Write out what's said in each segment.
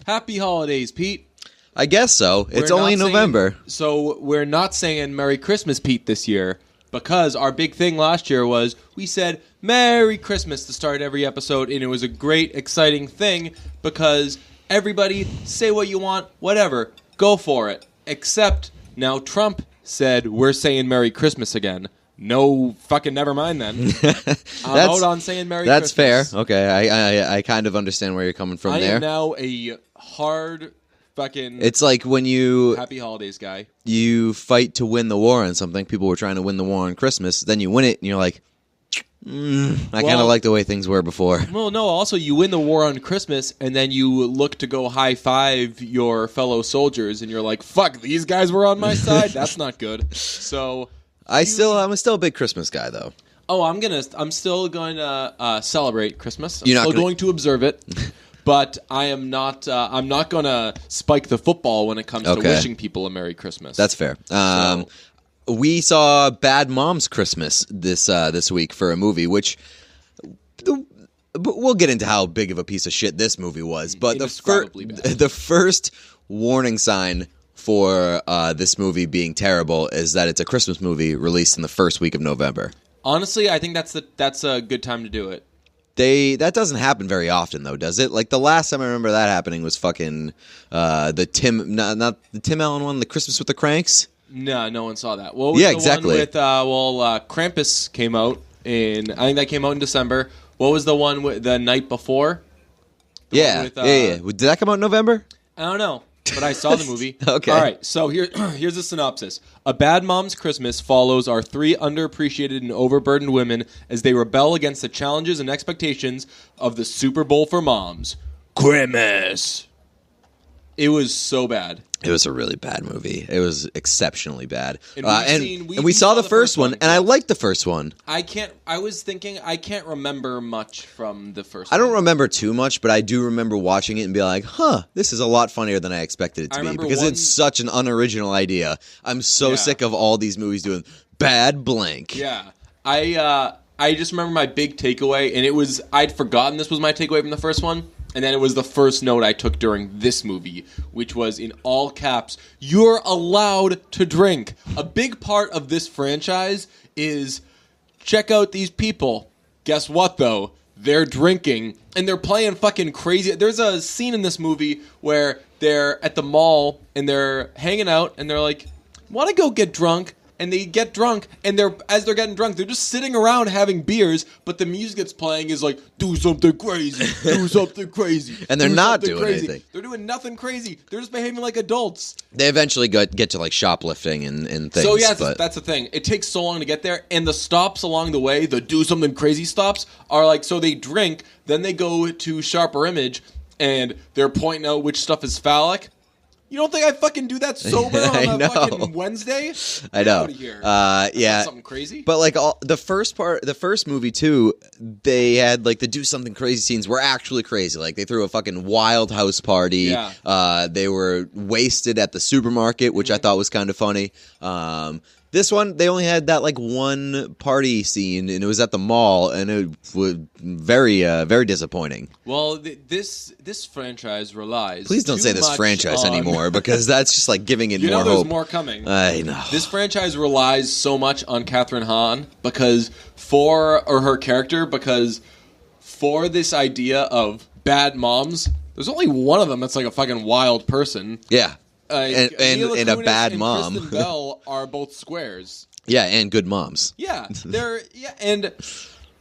Happy holidays, Pete. I guess so. It's only November. So we're not saying Merry Christmas, Pete, this year, because our big thing last year was we said Merry Christmas to start every episode, and it was a great, exciting thing because everybody say what you want, whatever, go for it. Except now Trump said we're saying Merry Christmas again. No fucking never mind then. I'm out on saying Merry Christmas. That's fair. Okay, I kind of understand where you're coming from there. I am now a hard fucking It's like when you Happy Holidays guy. You fight to win the war on something. People were trying to win the war on Christmas. Then you win it, and you're like, I kind of like the way things were before. Well, no, also you win the war on Christmas, and then you look to go high-five your fellow soldiers, and you're like, fuck, these guys were on my side? That's not good. So... I'm still a big Christmas guy, though. Oh, I'm still going to celebrate Christmas. I'm going to observe it, but I'm not going to spike the football when it comes to wishing people a Merry Christmas. That's fair. We saw Bad Moms Christmas this week for a movie, which we'll get into how big of a piece of shit this movie was. But the first warning sign for this movie being terrible is that it's a Christmas movie released in the first week of November. Honestly, I think that's a good time to do it. That doesn't happen very often, though, does it? Like, the last time I remember that happening was fucking not the Tim Allen one, the Christmas with the Cranks. No one saw that. What was the exactly. one with Krampus came out I think that came out in December. What was the one with the night before? Yeah. Did that come out in November? I don't know. But I saw the movie. Okay. All right, so here's a synopsis. A Bad Mom's Christmas follows our three underappreciated and overburdened women as they rebel against the challenges and expectations of the Super Bowl for moms. Christmas. It was so bad. It was a really bad movie. It was exceptionally bad. And we saw the first one, and I liked the first one. I can't remember much from the first one. I don't one. remember too much, but I do remember watching it and be like, this is a lot funnier than I expected it to be. Because it's such an unoriginal idea. I'm so sick of all these movies doing bad blank. Yeah. I just remember my big takeaway, and I'd forgotten this was my takeaway from the first one. And then it was the first note I took during this movie, which was in all caps, you're allowed to drink. A big part of this franchise is check out these people. Guess what, though? They're drinking, and they're playing fucking crazy. There's a scene in this movie where they're at the mall, and they're hanging out, and they're like, want to go get drunk? And they get drunk, and as they're getting drunk, they're just sitting around having beers, but the music that's playing is like, do something crazy, do something crazy. And they're not doing anything. They're doing nothing crazy. They're just behaving like adults. They eventually get to like shoplifting and things. So yeah, that's the thing. It takes so long to get there, and the stops along the way, the do something crazy stops, are like, so they drink, then they go to Sharper Image, and they're pointing out which stuff is phallic. You don't think I fucking do that sober on a fucking Wednesday? I know. Get out of here. Yeah. Something crazy. But like the first movie too, they had like the do something crazy scenes were actually crazy. Like they threw a fucking wild house party. Yeah. They were wasted at the supermarket, which I thought was kind of funny. This one, they only had that like one party scene, and it was at the mall, and it was very, very disappointing. Well, this franchise relies. Please don't say this franchise anymore, because that's just like giving it more hope. There's more coming. I know. This franchise relies so much on Kathryn Hahn for her character, because for this idea of bad moms, there's only one of them that's like a fucking wild person. Yeah. And Mila Kunis a bad mom. Kristen Bell are both squares. Yeah, and good moms. Yeah, and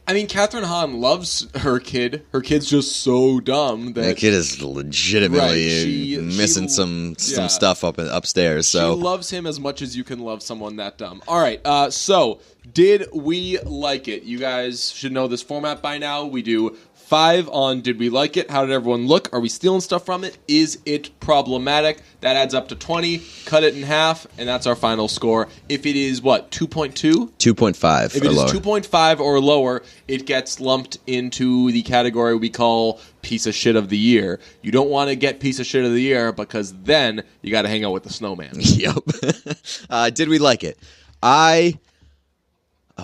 I mean, Kathryn Hahn loves her kid. Her kid's just so dumb that kid is legitimately missing some stuff upstairs. So she loves him as much as you can love someone that dumb. All right, so did we like it? You guys should know this format by now. We do 5 on did we like it? How did everyone look? Are we stealing stuff from it? Is it problematic? That adds up to 20. Cut it in half, and that's our final score. If it is, 2.2? 2.5 If it is 2.5 or lower, it gets lumped into the category we call piece of shit of the year. You don't want to get piece of shit of the year, because then you got to hang out with the snowman. Yep. Did we like it? I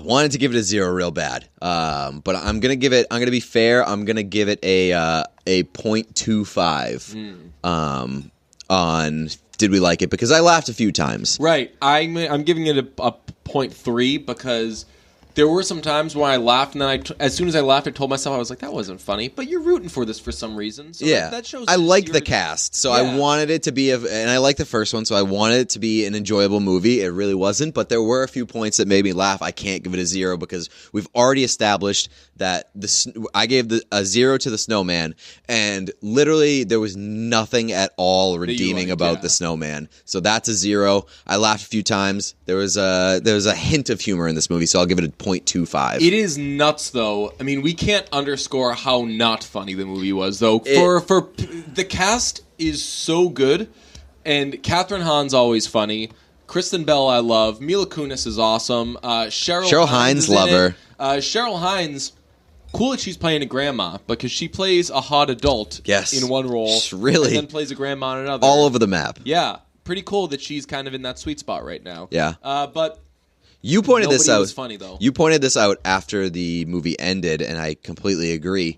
wanted to give it a 0 real bad, but I'm gonna be fair. I'm gonna give it a a 0.25 on did we like it, because I laughed a few times. Right. I'm giving it a 0.3 because there were some times where I laughed, and then as soon as I laughed, I told myself, I was like, that wasn't funny, but you're rooting for this for some reason. So yeah. that shows I liked the cast, so yeah. I wanted it to be, and I liked the first one, so I wanted it to be an enjoyable movie. It really wasn't, but there were a few points that made me laugh. I can't give it a 0 because we've already established that I gave a 0 to the snowman, and literally there was nothing at all redeeming about the snowman. So that's a 0. I laughed a few times. There was a hint of humor in this movie, so I'll give it a 0.25. It is nuts, though. I mean, we can't underscore how not funny the movie was, though. For the cast is so good, and Kathryn Hahn's always funny. Kristen Bell, I love. Mila Kunis is awesome. Cheryl Hines, love her. Cheryl Hines, cool that she's playing a grandma, because she plays a hot adult in one role, really, and then plays a grandma in another. All over the map. Yeah, pretty cool that she's kind of in that sweet spot right now. Yeah. But you pointed this out. Was funny, though. You pointed this out after the movie ended, and I completely agree.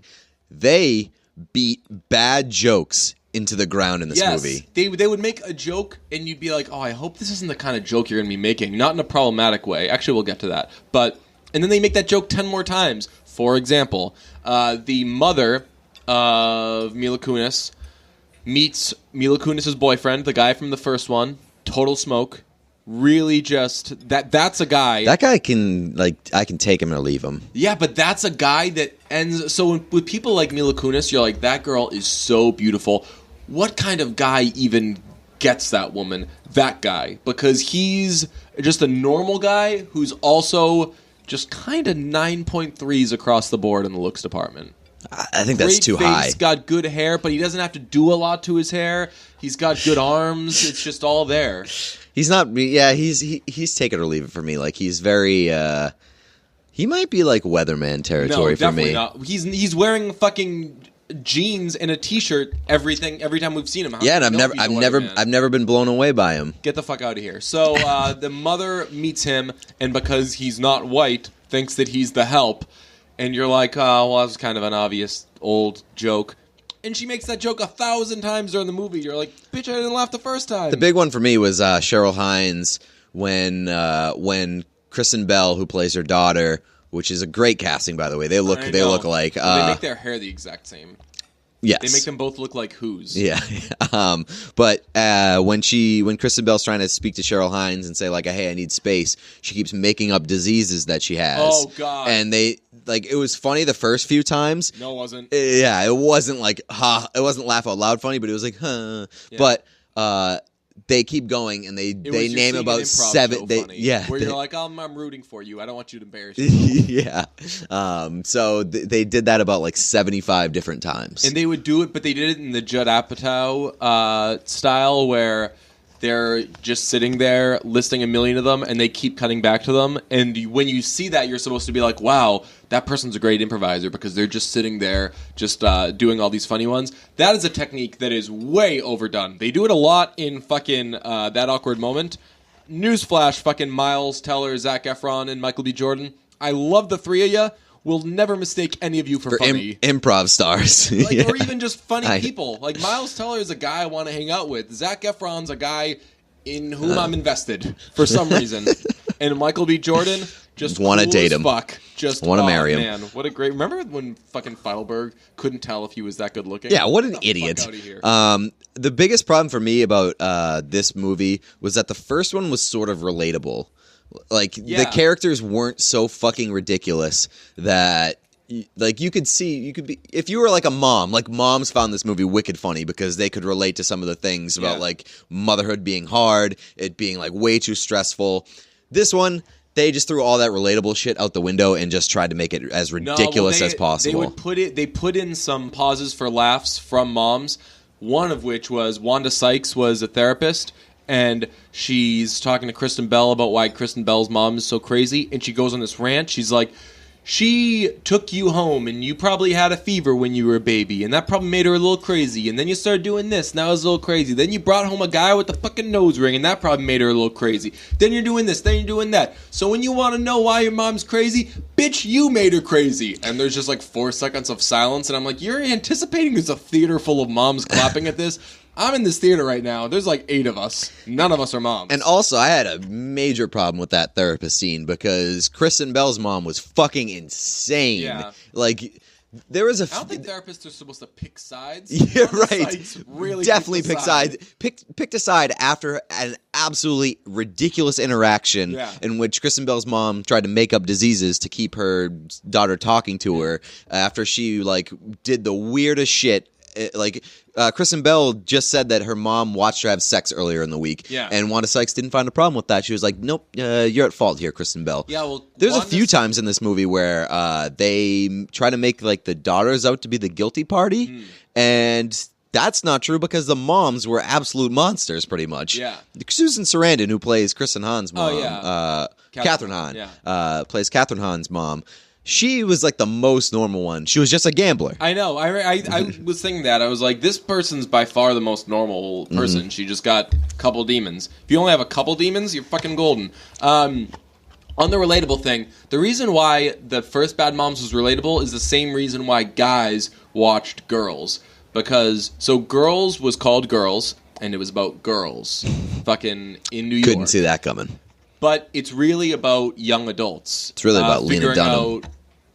They beat bad jokes into the ground in this movie. They would make a joke, and you'd be like, oh, I hope this isn't the kind of joke you're going to be making. Not in a problematic way. Actually, we'll get to that. And then they make that joke 10 more times. For example, the mother of Mila Kunis meets Mila Kunis' boyfriend, the guy from the first one, total smoke. Really just that's a guy. That guy can, I can take him or leave him. Yeah, but that's a guy that ends. So with people like Mila Kunis, you're like, that girl is so beautiful. What kind of guy even gets that woman? That guy, because he's just a normal guy who's also just kind of 9.3s across the board in the looks department. I think that's too high. He's got good hair, but he doesn't have to do a lot to his hair. He's got good arms. It's just all there. He's not. Yeah, he's take it or leave it for me. He's very. He might be like Weatherman territory for me. No, definitely not. He's wearing fucking jeans and a t-shirt every time we've seen him. Yeah, and I've never been blown away by him. Get the fuck out of here. So the mother meets him, and because he's not white, thinks that he's the help. And you're like, oh, well, that's kind of an obvious old joke. And she makes that joke 1,000 times during the movie. You're like, bitch, I didn't laugh the first time. The big one for me was Cheryl Hines when Kristen Bell, who plays her daughter, which is a great casting, by the way. They look alike. They make their hair the exact same. Yes. They make them both look like Who's. Yeah. But when Kristen Bell's trying to speak to Cheryl Hines and say, hey, I need space, she keeps making up diseases that she has. Oh, God. And it was funny the first few times. No, it wasn't. Yeah, it wasn't it wasn't laugh out loud funny, but it was like, huh. Yeah. But they keep going, and they name about 7. Where you're like, I'm rooting for you. I don't want you to embarrass yourself. Yeah. So they did that about 75 different times, and they would do it, but they did it in the Judd Apatow style, where they're just sitting there listing a million of them, and they keep cutting back to them. And when you see that, you're supposed to be like, wow, that person's a great improviser, because they're just sitting there just doing all these funny ones. That is a technique that is way overdone. They do it a lot in fucking That Awkward Moment. Newsflash, fucking Miles Teller, Zac Efron, and Michael B. Jordan. I love the three of you. Will never mistake any of you for funny. Improv stars. Yeah. Or even just funny people. Miles Teller is a guy I want to hang out with. Zac Efron's a guy in whom I'm invested for some reason. And Michael B. Jordan, just want to date him. Fuck. Just want to marry him. Man, what a great... Remember when fucking Feidelberg couldn't tell if he was that good looking? Yeah, what an idiot. Fuck out of here. The biggest problem for me about this movie was that the first one was sort of relatable. The characters weren't so fucking ridiculous that you could be, if you were a mom, moms found this movie wicked funny because they could relate to some of the things about motherhood being hard, it being way too stressful. This one, they just threw all that relatable shit out the window and just tried to make it as ridiculous as possible. They put in some pauses for laughs from moms, one of which was Wanda Sykes was a therapist, and she's talking to Kristen Bell about why Kristen Bell's mom is so crazy, and she goes on this rant. She's like, she took you home, and you probably had a fever when you were a baby, and that probably made her a little crazy, and then you started doing this, and that was a little crazy. Then you brought home a guy with a fucking nose ring, and that probably made her a little crazy. Then you're doing this, then you're doing that. So when you want to know why your mom's crazy, bitch, you made her crazy. And there's just like 4 seconds of silence, and I'm like, you're anticipating there's a theater full of moms clapping at this? I'm in this theater right now. There's like 8 of us. None of us are moms. And also, I had a major problem with that therapist scene because Kristen Bell's mom was fucking insane. Yeah. Like, there was a... I don't think therapists are supposed to pick sides. Yeah, Wanda right. Sykes really definitely picked sides. Picked a side after an absolutely ridiculous interaction in which Kristen Bell's mom tried to make up diseases to keep her daughter talking to her after she, like, did the weirdest shit. Kristen Bell just said that her mom watched her have sex earlier in the week, and Wanda Sykes didn't find a problem with that. She was like, "Nope, you're at fault here, Kristen Bell." Yeah, well, there's a few times in this movie where they try to make like the daughters out to be the guilty party, and that's not true because the moms were absolute monsters, pretty much. Yeah, Susan Sarandon, who plays Kristen Hahn's mom, Kathryn Hahn, plays Kathryn Hahn's mom. She was like the most normal one. She was just a gambler. I know. I was thinking that. I was like, this person's by far the most normal person. She just got a couple demons. If you only have a couple demons, you're fucking golden. On the relatable thing, the reason why the first Bad Moms was relatable is the same reason why guys watched Girls. Because, so Girls was called Girls, and it was about girls. Fucking in New York. Couldn't see that coming. But it's really about young adults. It's really about Lena Dunham. Out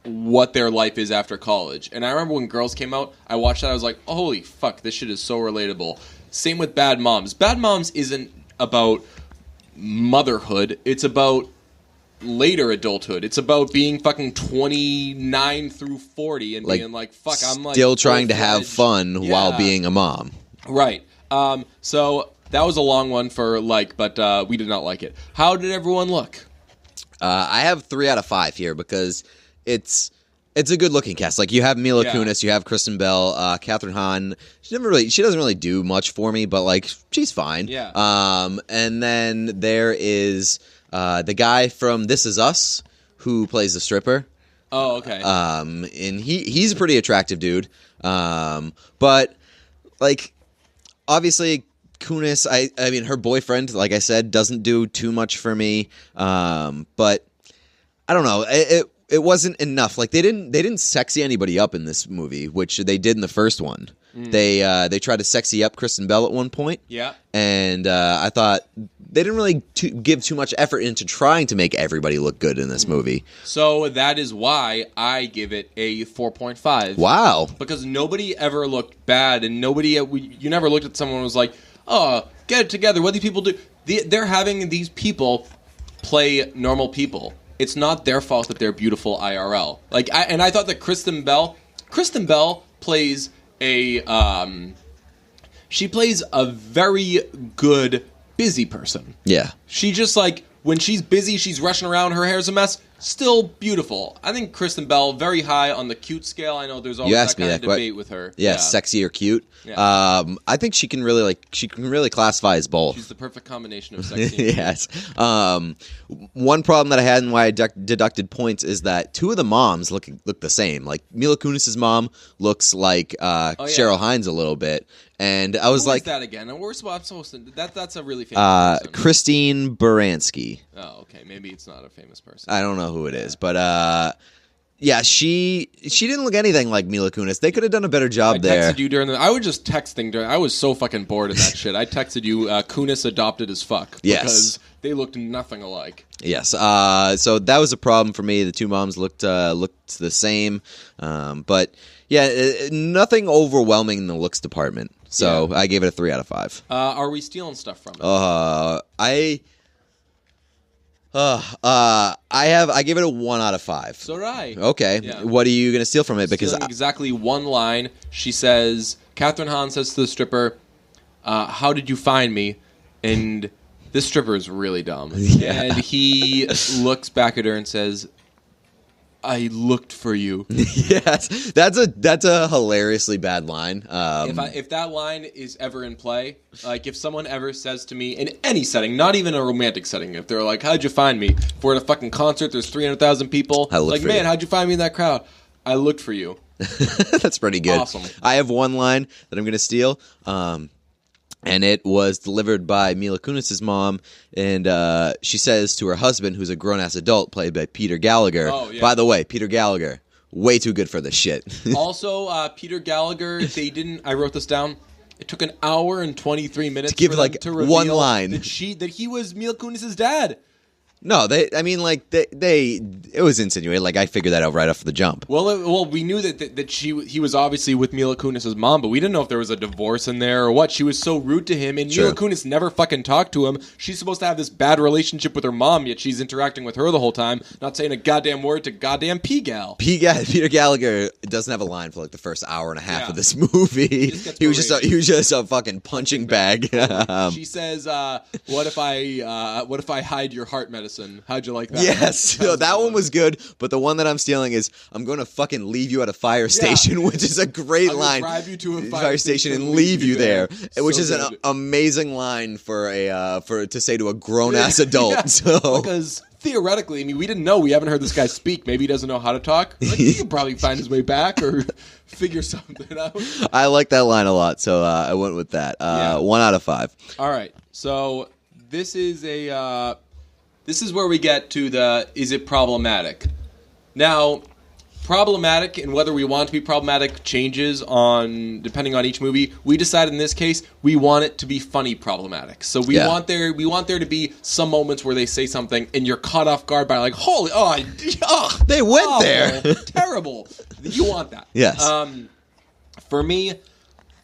what their life is after college. And I remember when Girls came out, I watched that, I was like, oh, holy fuck, this shit is so relatable. Same with Bad Moms. Bad Moms isn't about motherhood. It's about later adulthood. It's about being fucking 29 through 40 and being like, fuck, I'm like... Still trying to have fun while being a mom. Right. So... that was a long one for but we did not like it. How did everyone look? I have 3 out of 5 here because it's a good looking cast. Like you have Mila Kunis, you have Kristen Bell, Kathryn Hahn. She doesn't really do much for me, but like she's fine. Yeah. And then there is the guy from This Is Us who plays the stripper. Oh, okay. And he's a pretty attractive dude. But like obviously. Kunis, I mean, her boyfriend, like I said, doesn't do too much for me. But I don't know. It wasn't enough. Like they didn't sexy anybody up in this movie, which they did in the first one. They tried to sexy up Kristen Bell at one point. Yeah. And I thought they didn't really give too much effort into trying to make everybody look good in this movie. So that is why I give it a 4.5. Wow. Because nobody ever looked bad, and you never looked at someone and was like, oh, get it together. What do these people do? They're having these people play normal people. It's not their fault that they're beautiful IRL. I thought that Kristen Bell plays she plays a very good busy person. Yeah. She just when she's busy, she's rushing around, her hair's a mess, still beautiful. I think Kristen Bell, very high on the cute scale. I know there's always that kind of debate with her. Yeah, sexy or cute. Yeah. I think she can really classify as both. She's the perfect combination of sexy and yes. One problem that I had and why I deducted points is that 2 of the moms look the same. Like Mila Kunis' mom looks like Cheryl Hines a little bit. And I was Who like, is that again? I'm supposed to. That's a really famous person. Christine Baranski. Oh, okay. Maybe it's not a famous person. I don't know who it is, but yeah, she didn't look anything like Mila Kunis. They could have done a better job there. I texted you I was just texting during. I was so fucking bored of that shit. I texted you, Kunis adopted as fuck. Yes. Because they looked nothing alike. Yes. So that was a problem for me. The 2 moms looked the same, but yeah, nothing overwhelming in the looks department. So I gave it a 3 out of 5. Are we stealing stuff from it? I give it a 1 out of 5. So did I. Okay. Yeah. What are you going to steal from it? Because exactly one line. She says, Kathryn Hahn says to the stripper, how did you find me? And this stripper is really dumb. Yeah. And he looks back at her and says, I looked for you. Yes, that's a hilariously bad line. If that line is ever in play, like if someone ever says to me in any setting, not even a romantic setting, if they're like, "How'd you find me?" If we're at a fucking concert, there's 300,000 people. Like, man, how'd you find me in that crowd? I looked for you. That's pretty good. Awesome. I have one line that I'm going to steal. And it was delivered by Mila Kunis' mom, and she says to her husband, who's a grown-ass adult, played by Peter Gallagher. Oh, yeah. By the way, Peter Gallagher, way too good for this shit. Also, Peter Gallagher, I wrote this down, it took an hour and 23 minutes to give for like them to reveal one line. that he was Mila Kunis' dad. No, it was insinuated. Like, I figured that out right off the jump. Well, we knew that he was obviously with Mila Kunis' mom, but we didn't know if there was a divorce in there or what. She was so rude to him, and True. Mila Kunis never fucking talked to him. She's supposed to have this bad relationship with her mom, yet she's interacting with her the whole time, not saying a goddamn word to goddamn P-Gal. Peter Gallagher doesn't have a line for like the first hour and a half of this movie. He was just a fucking punching bag. She says, "What if I hide your heart medicine? How'd you like that?" Yes, that one was good, but the one that I'm stealing is, "I'm going to fucking leave you at a fire station," which is a great line. Drive you to a fire station and leave you there, which is good. an amazing line for to say to a grown-ass adult. Yeah, so. Because theoretically, I mean, we didn't know. We haven't heard this guy speak. Maybe he doesn't know how to talk. Like, he could probably find his way back or figure something out. I like that line a lot, so I went with that. 1 out of 5. All right, so this is where we get to the, is it problematic? Now, problematic and whether we want to be problematic changes depending on each movie. We decided in this case we want it to be funny problematic. So we want there to be some moments where they say something and you're caught off guard by like, holy, they went there. Terrible. You want that. Yes. For me,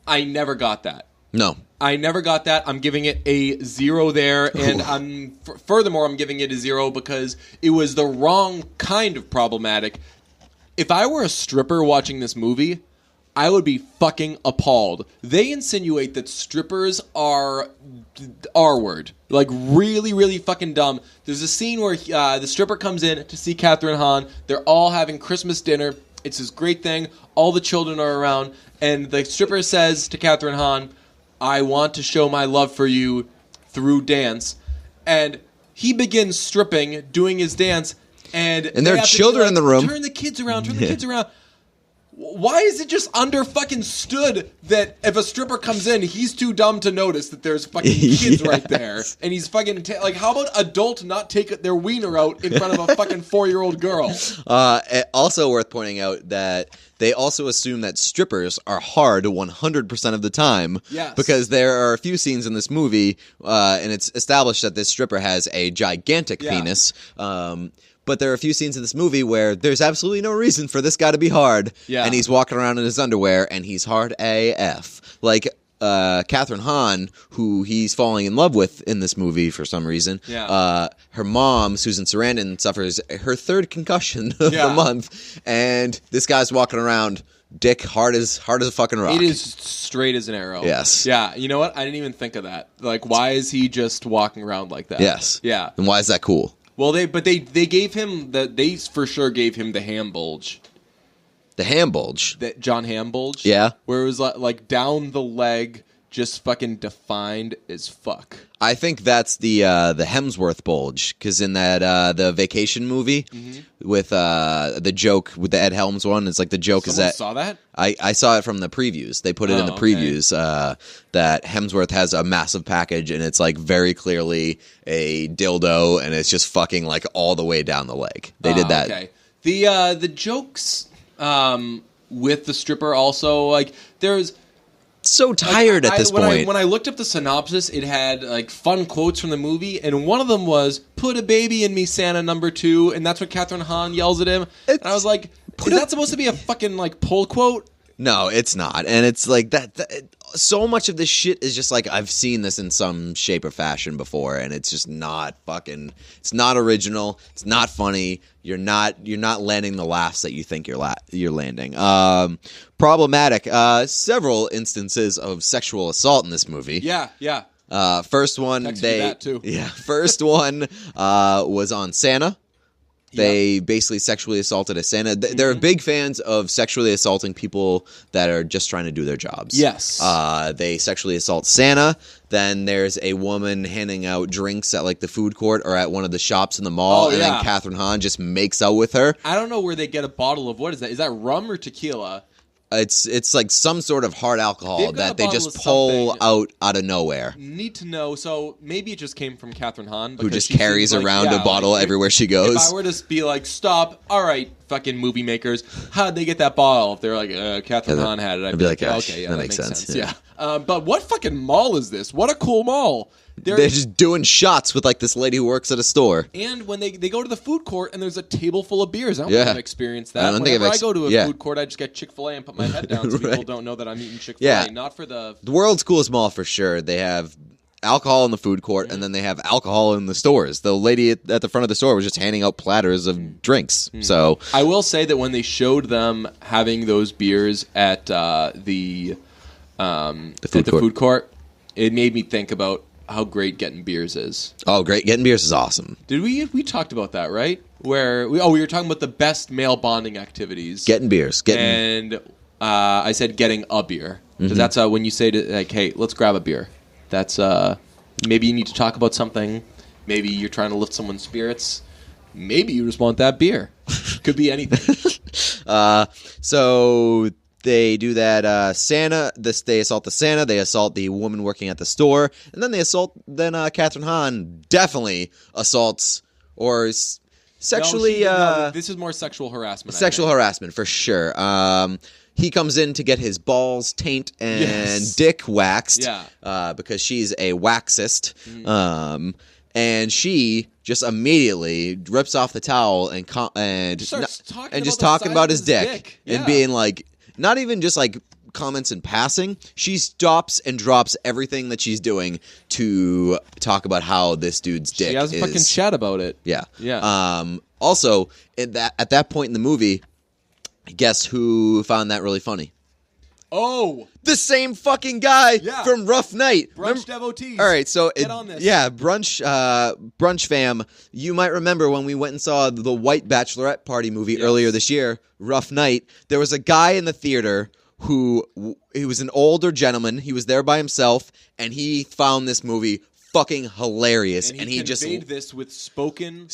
I never got that. No. I never got that. I'm giving it a 0 there, and furthermore, I'm giving it a 0 because it was the wrong kind of problematic. If I were a stripper watching this movie, I would be fucking appalled. They insinuate that strippers are R-word. Like, really, really fucking dumb. There's a scene where the stripper comes in to see Kathryn Hahn. They're all having Christmas dinner. It's this great thing. All the children are around, and the stripper says to Kathryn Hahn, "I want to show my love for you through dance." And he begins stripping, doing his dance, and there are children in the room. Turn the kids around, turn the kids around. Why is it just under fucking stood that if a stripper comes in, he's too dumb to notice that there's fucking kids right there? And he's fucking, like, how about adult not take their wiener out in front of a fucking 4-year-old girl? Also worth pointing out that they also assume that strippers are hard 100% of the time. Yes. Because there are a few scenes in this movie, and it's established that this stripper has a gigantic penis. But there are a few scenes in this movie where there's absolutely no reason for this guy to be hard. Yeah. And he's walking around in his underwear, and he's hard AF. Like, Kathryn Hahn, who he's falling in love with in this movie for some reason, her mom, Susan Sarandon, suffers her 3rd concussion of the month. And this guy's walking around, dick hard as a fucking rock. It is straight as an arrow. Yes. Yeah, you know what? I didn't even think of that. Like, why is he just walking around like that? Yes. Yeah. And why is that cool? Well, they gave him they for sure gave him the ham bulge. The ham bulge? That John Ham bulge? Yeah. Where it was like down the leg, just fucking defined as fuck. I think that's the Hemsworth bulge, because in that the Vacation movie with the joke with the Ed Helms one, it's like the joke Someone is that saw that? I saw it from the previews. They put it in the previews that Hemsworth has a massive package, and it's like very clearly a dildo, and it's just fucking like all the way down the leg. They did that. Okay. The jokes with the stripper also, like, there's so tired at this point. When I looked up the synopsis, it had like fun quotes from the movie, and one of them was "Put a baby in me, Santa #2," and that's what Kathryn Hahn yells at him. And I was like, "Is that supposed to be a fucking like pull quote?" No, it's not, and it's like that so much of this shit is just like, I've seen this in some shape or fashion before, and it's just not fucking. It's not original. It's not funny. You're not landing the laughs that you think you're landing. Problematic. Several instances of sexual assault in this movie. Yeah. First one, that too. First one was on Santa. They basically sexually assaulted a Santa. They're big fans of sexually assaulting people that are just trying to do their jobs. Yes. They sexually assault Santa. Then there's a woman handing out drinks at like the food court or at one of the shops in the mall, and then Kathryn Hahn just makes out with her. I don't know where they get a bottle of, what is that? Is that rum or tequila? It's like some sort of hard alcohol that they just pull out of nowhere. Need to know. So maybe it just came from Kathryn Hahn, who just carries around a bottle everywhere she goes. If I were to be like, stop, all right, fucking movie makers, how'd they get that bottle? If they're like, Kathryn Hahn had it, I'd be like, okay, that makes sense. Yeah. But what fucking mall is this? What a cool mall. They're just doing shots with like this lady who works at a store. And when they go to the food court and there's a table full of beers. I don't think I've experienced that. Whenever I go to a food court, I just get Chick-fil-A and put my head down so people don't know that I'm eating Chick-fil-A. Yeah. Not for the world's coolest mall for sure. They have alcohol in the food court, and then they have alcohol in the stores. The lady at the front of the store was just handing out platters of drinks. So I will say that when they showed them having those beers at the food court, it made me think about how great getting beers is. Oh, great. Getting beers is awesome. Did we talked about that, right? Where we were talking about the best male bonding activities. Getting beers. And I said getting a beer. Because that's when you say to, like, hey, let's grab a beer. That's maybe you need to talk about something. Maybe you're trying to lift someone's spirits. Maybe you just want that beer. Could be anything. So they do that. Santa. They assault the Santa. They assault the woman working at the store, and then they assault. Then Kathryn Hahn definitely assaults or sexually. No, this is more sexual harassment. Sexual harassment for sure. He comes in to get his balls, taint, and dick waxed. Because she's a waxist. And she just immediately rips off the towel and just talking about his dick. And being like, not even just like comments in passing. She stops and drops everything that she's doing to talk about how this dude's dick is. She has a fucking chat about it. Yeah. Also, at that point in the movie, guess who found that really funny? Oh, the same fucking guy from Rough Night. Brunch devotees. All right, so get on this. Yeah, brunch fam. You might remember when we went and saw the White Bachelorette Party movie earlier this year, Rough Night. There was a guy in the theater he was an older gentleman. He was there by himself, and he found this movie fucking hilarious. And he just conveyed this with spoken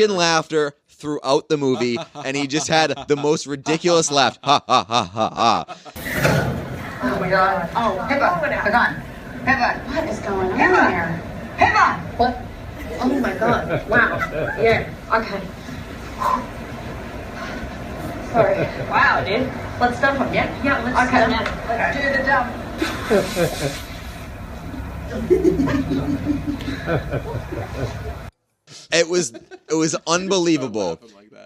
laughter throughout the movie, and he just had the most ridiculous laugh. Ha, ha, ha, ha, ha. Oh, my God. Oh, Pippa, come on. Pippa. What is going on here? Pippa! What? Oh, my God. Wow. Yeah, okay. Sorry. Wow, dude. Let's dump him, yeah? Yeah, Let's do the dump. It was unbelievable.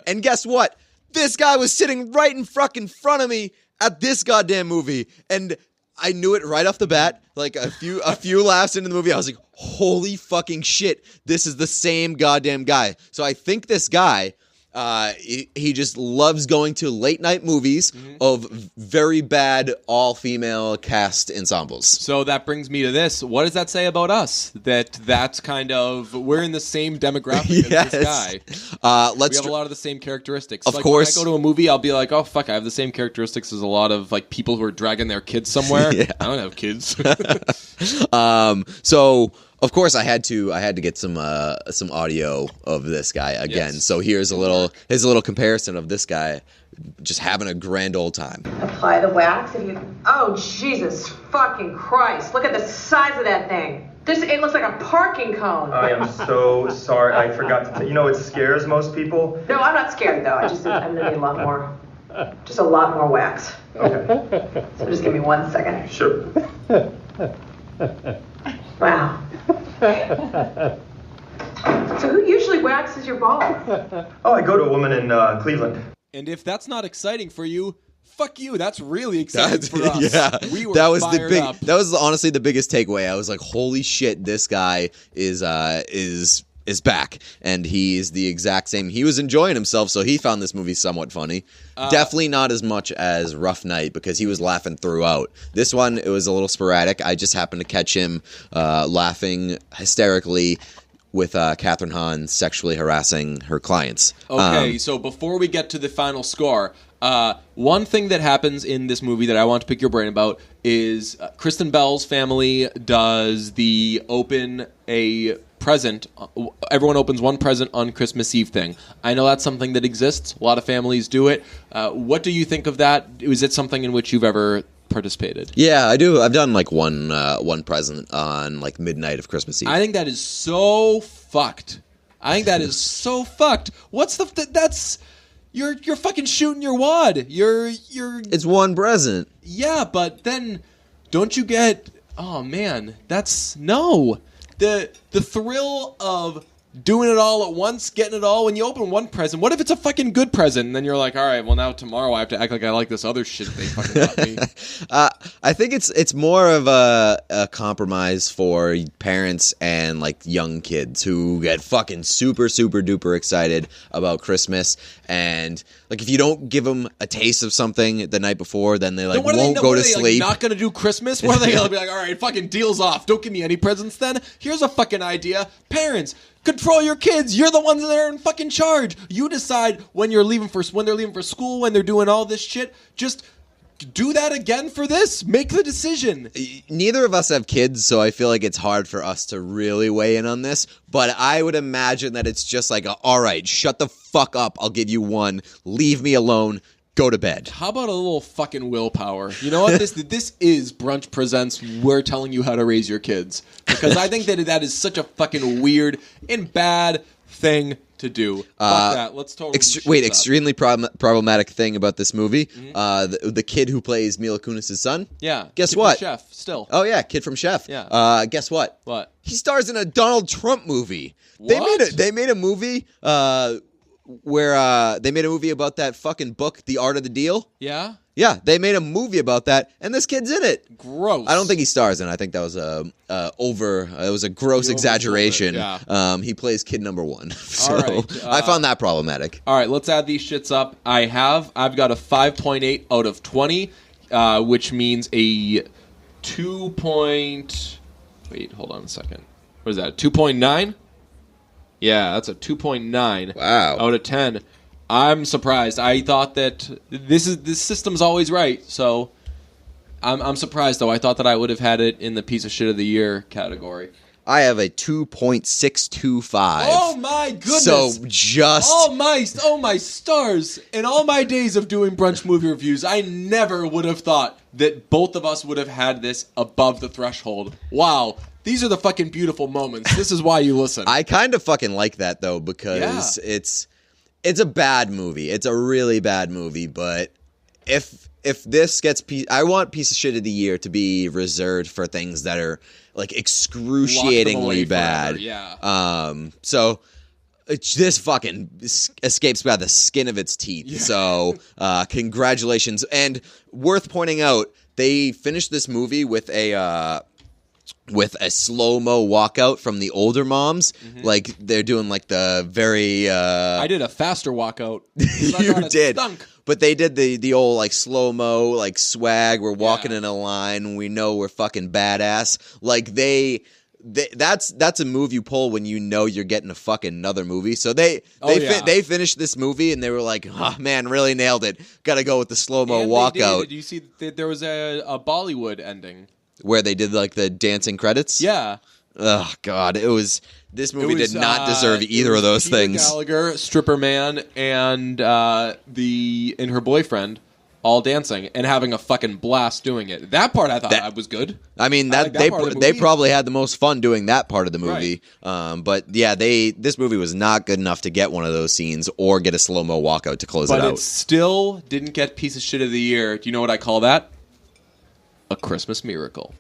And guess what? This guy was sitting right in fucking front of me at this goddamn movie, and I knew it right off the bat. Like a few laughs into the movie, I was like, "Holy fucking shit! This is the same goddamn guy." So I think this guy, he just loves going to late night movies of very bad all-female cast ensembles. So that brings me to this. What does that say about us? That's kind of, we're in the same demographic as this guy. We have a lot of the same characteristics. Of course. When I go to a movie, I'll be like, oh fuck, I have the same characteristics as a lot of like people who are dragging their kids somewhere. I don't have kids. So of course I had to get some audio of this guy again. Yes. So here's a little comparison of this guy just having a grand old time. Apply the wax oh Jesus fucking Christ. Look at the size of that thing. It looks like a parking cone. I am so sorry. I forgot to tell you. It scares most people. No, I'm not scared though. I'm gonna need a lot more. Just a lot more wax. Okay. So just give me 1 second. Sure. Wow. So who usually waxes your balls? Oh, I go to a woman in Cleveland. And if that's not exciting for you, fuck you. That's really exciting for us. Yeah, we were that was fired up. That was honestly the biggest takeaway. I was like, holy shit, this guy is back, and he's the exact same. He was enjoying himself, so he found this movie somewhat funny. Definitely not as much as Rough Night, because he was laughing throughout. This one, it was a little sporadic. I just happened to catch him laughing hysterically Kathryn Hahn sexually harassing her clients. Okay, so before we get to the final score, one thing that happens in this movie that I want to pick your brain about is Kristen Bell's family does the open a present. Everyone opens one present on Christmas Eve thing. I know that's something that exists. A lot of families do it. What do you think of that? Is it something in which you've ever participated? Yeah, I do. I've done like one present on like midnight of Christmas Eve. I think that is so fucked. What's that's you're fucking shooting your wad. You're It's one present. Yeah, but then don't you get oh man, that's no. The thrill of doing it all at once, getting it all when you open one present. What if it's a fucking good present and then you're like, all right, well now tomorrow I have to act like I like this other shit they fucking got me. I think it's more of a compromise for parents and like young kids who get fucking super duper excited about Christmas, and like if you don't give them a taste of something the night before, then they like won't go to sleep. Like, not gonna do Christmas? What are they gonna be like? All right, fucking deal's off. Don't give me any presents then. Here's a fucking idea, parents. Control your kids. You're the ones that are in fucking charge. You decide when they're leaving for school, when they're doing all this shit. Just do that again for this. Make the decision. Neither of us have kids, so I feel like it's hard for us to really weigh in on this. But I would imagine that it's just like, all right, shut the fuck up. I'll give you one. Leave me alone. Go to bed. How about a little fucking willpower? You know what? This is Brunch Presents. We're telling you how to raise your kids. Because I think that is such a fucking weird and bad thing to do. Fuck that. Let's totally extremely problematic thing about this movie. Mm-hmm. The kid who plays Mila Kunis' son. Yeah. Guess what? Chef. Still. Oh yeah, kid from Chef. Yeah. Guess what? What? He stars in a Donald Trump movie. What? They made a movie. Where they made a movie about that fucking book, The Art of the Deal. Yeah? Yeah, they made a movie about that, and this kid's in it. Gross. I don't think he stars in it. I think that was it was a gross exaggeration. Yeah. He plays kid number one. So all right. I found that problematic. All right, let's add these shits up. I've got a 5.8 out of 20, which means a 2. Wait, hold on a second. What is that? 2.9? Yeah, that's a 2.9 Wow. out of 10. I'm surprised. I thought that this system's always right. So I'm surprised though. I thought that I would have had it in the piece of shit of the year category. I have a 2.625. Oh my goodness! So just oh my stars! In all my days of doing brunch movie reviews, I never would have thought that both of us would have had this above the threshold. Wow. These are the fucking beautiful moments. This is why you listen. I kind of fucking like that though, because it's a bad movie. It's a really bad movie, but if this gets I want piece of shit of the year to be reserved for things that are like excruciatingly bad. Forever, yeah. So this fucking escapes by the skin of its teeth. Yeah. So congratulations, and worth pointing out, they finished this movie with a slow-mo walkout from the older moms. Mm-hmm. Like, they're doing, like, the very... I did a faster walkout. You did. Stunk. But they did the old, like, slow-mo, like, swag. We're walking in a line. We know we're fucking badass. Like, that's a move you pull when you know you're getting a fucking another movie. So they finished this movie, and they were like, oh, man, really nailed it. Got to go with the slow-mo walkout. Did you see that there was a Bollywood ending? Where they did, like, the dancing credits? Yeah. Oh, God. This movie did not deserve either of those Peter things. Gallagher, Stripper Man, and her boyfriend all dancing and having a fucking blast doing it. That part I thought was good. I mean, they probably had the most fun doing that part of the movie. Right. But, yeah, this movie was not good enough to get one of those scenes or get a slow-mo walkout to close it out. But it still didn't get piece of shit of the year. Do you know what I call that? A Christmas miracle.